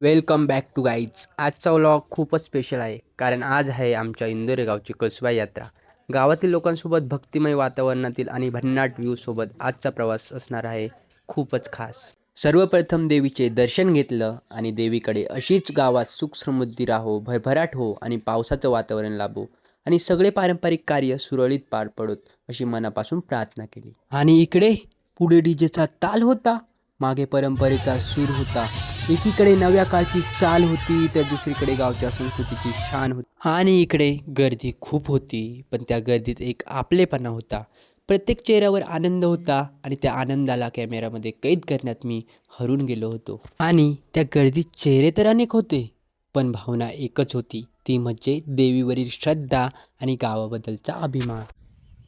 Welcome back to guys. आजचा vlog खूपच special आहे कारण आज आहे आमच्या इंदोरे गावची कळसूबाई यात्रा. गावातील लोकांसोबत भक्तिमय वातावरणातील आणि भन्नाट व्ह्यूसोबत आजचा प्रवास असणार आहे खूपच खास. सर्वप्रथम देवीचे दर्शन घेतलं आणि देवीकडे अशीच गावात सुख समृद्धी राहो, भरभराट हो आणि पावसाचं वातावरण लाभो आणि सगळे पारंपरिक कार्य सुरळीत पार पडोत अशी मनापासून प्रार्थना केली. आणि इकडे पुढे डीजेचा ताल होता, मागे परंपरेचा सूर होता. एकीकडे नव्या काळची चाल होती तर दुसरीकडे गावच्या संस्कृतीची शान होती. आणि इकडे गर्दी खूप होती, पण त्या गर्दीत एक आपलेपणा होता. प्रत्येक चेहऱ्यावर आनंद होता आणि त्या आनंदाला कॅमेऱ्यामध्ये कैद करण्यात मी हरून गेलो होतो. आणि त्या गर्दीत चेहरे तर अनेक होते, पण भावना एकच होती, ती म्हणजे देवीवरील श्रद्धा आणि गावाबद्दलचा अभिमान.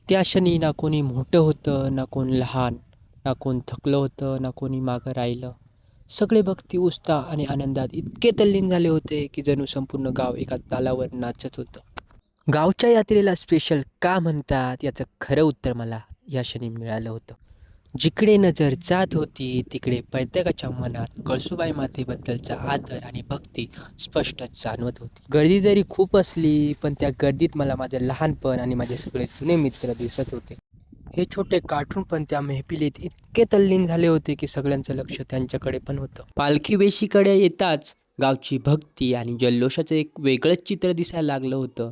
त्या क्षणी ना कोणी मोठं होतं, ना कोण लहान, ना कोण थकलं होतं, ना कोणी मागं राहिलं. सगळे भक्ती, उत्साह आणि आनंदात इतके तल्लीन झाले होते की जणू संपूर्ण गाव एका तालावर नाचत होतं. गावच्या यात्रेला स्पेशल का म्हणतात याचं खरं उत्तर मला या क्षणी मिळालं होतं. जिकडे नजर जात होती तिकडे प्रत्येकाच्या मनात कळसूबाई मातेबद्दलचा आदर आणि भक्ती स्पष्ट जाणवत होती. गर्दी जरी खूप असली पण त्या गर्दीत मला माझं लहानपण आणि माझे सगळे जुने मित्र दिसत होते. हे छोटे कार्टून पण त्या मेहफिलीत इतके तल्लीन झाले होते की सगळ्यांचं लक्ष त्यांच्याकडे पण होतं. पालखी वेशीकडे येताच गावची भक्ती आणि जल्लोषाचं एक वेगळंच चित्र दिसायला लागलं होतं.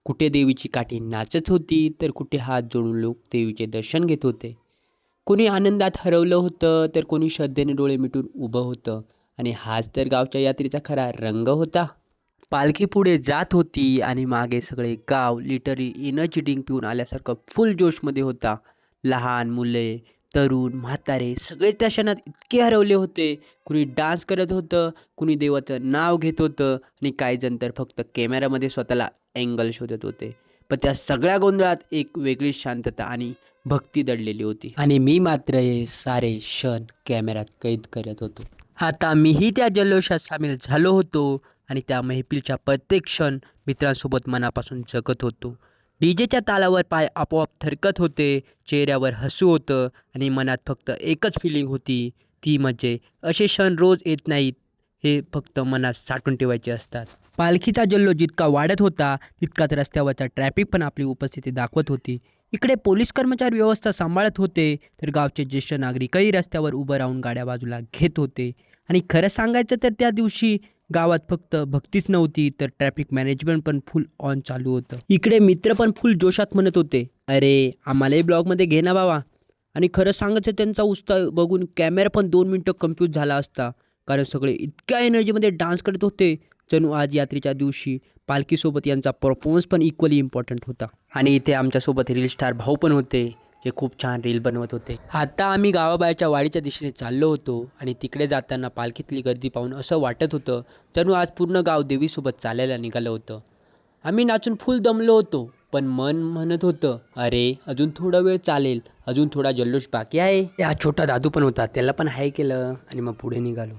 कुठे देवीची काठी नाचत होती तर कुठे हात जोडून लोक देवीचे दर्शन घेत होते. कोणी आनंदात हरवलं होतं तर कोणी श्रद्धेने डोळे मिटून उभं होतं. आणि हाच तर गावच्या यात्रेचा खरा रंग होता. पालखी पुढे जात होती आणि मागे सगळे गाव लिटरली एनर्जी ड्रिंक पिऊन आल्यासारखं फुल जोशमध्ये होता. लहान मुले, तरुण, म्हातारे सगळे त्या क्षणात इतके हरवले होते. कुणी डान्स करत होतं, कुणी देवाचं नाव घेत होतं आणि काही जण तर फक्त कॅमेऱ्यामध्ये स्वतःला अँगल शोधत होते. पण त्या सगळ्या गोंधळात एक वेगळी शांतता आणि भक्ती दडलेली होती. आणि मी मात्र हे सारे क्षण कॅमेऱ्यात कैद करत होतो. आता मीही त्या जल्लोषात सामील झालो होतो आणि त्या मैफिलच्या प्रत्येक क्षण मित्रांसोबत मनापासून जगत होतो. डीजेच्या तालावर पाय आपोआप थरकत होते, चेहऱ्यावर हसू होतं आणि मनात फक्त एकच फिलिंग होती, ती म्हणजे असे क्षण रोज येत नाहीत, हे फक्त मनात साठवून ठेवायचे असतात. पालखीचा जल्लोष जितका वाढत होता तितकाच रस्त्यावरचा ट्रॅफिक पण आपली उपस्थिती दाखवत होती. इकडे पोलीस कर्मचारी व्यवस्था सांभाळत होते तर गावचे ज्येष्ठ नागरिकही रस्त्यावर उभं राहून गाड्या बाजूला घेत होते. आणि खरं सांगायचं तर त्या दिवशी गावात फक्त भक्तीच नव्हती तर ट्रॅफिक मॅनेजमेंट पण फुल ऑन चालू होतं. इकडे मित्र पण फुल जोशात म्हणत होते, अरे आम्हालाही ब्लॉगमध्ये घे ना बाबा. आणि खरं सांगायचं त्यांचा उत्साह बघून कॅमेरा पण 2 मिनिटं कन्फ्यूज झाला असता, कारण सगळे इतक्या एनर्जीमध्ये डान्स करत होते जणू आज यात्रेच्या दिवशी पालखीसोबत यांचा परफॉर्मन्स पण इक्वली इम्पॉर्टंट होता. आणि इथे आमच्यासोबत रील स्टार भाऊ पण होते जे खूप छान रील बनवत होते. आता आम्ही गावाबाहेरच्या वाडीच्या दिशेने चाललो होतो आणि तिकडे जाताना पालखीतली गर्दी पाहून असं वाटत होतं जणू आज पूर्ण गाव देवीसोबत चालायला निघालं होतं. आम्ही नाचून फुल दमलो होतो, पण मन म्हणत होतं, अरे अजून थोडा वेळ चालेल, अजून थोडा जल्लोष बाकी आहे. त्या छोटा दादू पण होता, त्याला पण हाय केलं आणि मग पुढे निघालो.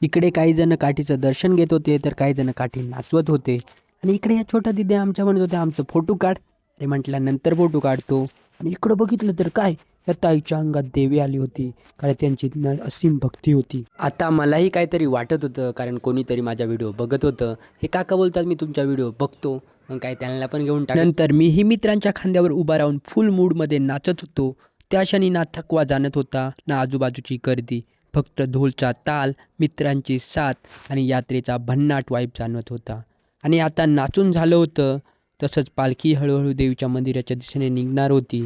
इकडे काही जण काठीचं दर्शन घेत होते तर काही जण काठी नाचवत होते. आणि इकडे या छोटा दिदे आमच्या म्हणत होत्या आमचं फोटो काढ. अरे म्हटलं नंतर फोटो काढतो. आणि इकडं बघितलं तर काय, या ताईच्या अंगात देवी आली होती, कारण त्यांची असीम भक्ती होती. आता मलाही काहीतरी वाटत होतं कारण कोणीतरी माझा व्हिडिओ बघत होतं. हे काका बोलतात मी तुमचा व्हिडिओ बघतो, मग काय त्यांना पण घेऊन टाक. नंतर मीही मित्रांच्या खांद्यावर उभा राहून फुल मूडमध्ये नाचत होतो. त्या क्षणी ना थकवा जाणत होता ना आजूबाजूची गर्दी, फक्त ढोलचा ताल, मित्रांची साथ आणि यात्रेचा भन्नाट वाईब जाणवत होता. आणि आता नाचून झालं होतं तसंच पालखी हळूहळू देवीच्या मंदिराच्या दिशेने निघणार होती.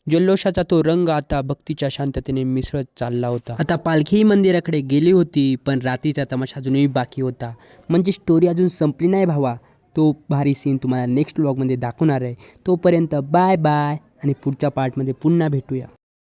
जल्लोषाचा तो रंग आता भक्तीच्या शांततेने मिसळत चालला होता. आता पालखी मंदिराकडे गेली होती, पण रात्रीचा तमाशा अजूनही बाकी होता. म्हणजे स्टोरी अजून संपली नाही भावा. तो भारी सीन तुम्हाला नेक्स्ट व्लॉगमध्ये दाखवणार आहे. तोपर्यंत बाय बाय आणि पुढच्या पार्टमध्ये पुन्हा भेटूया.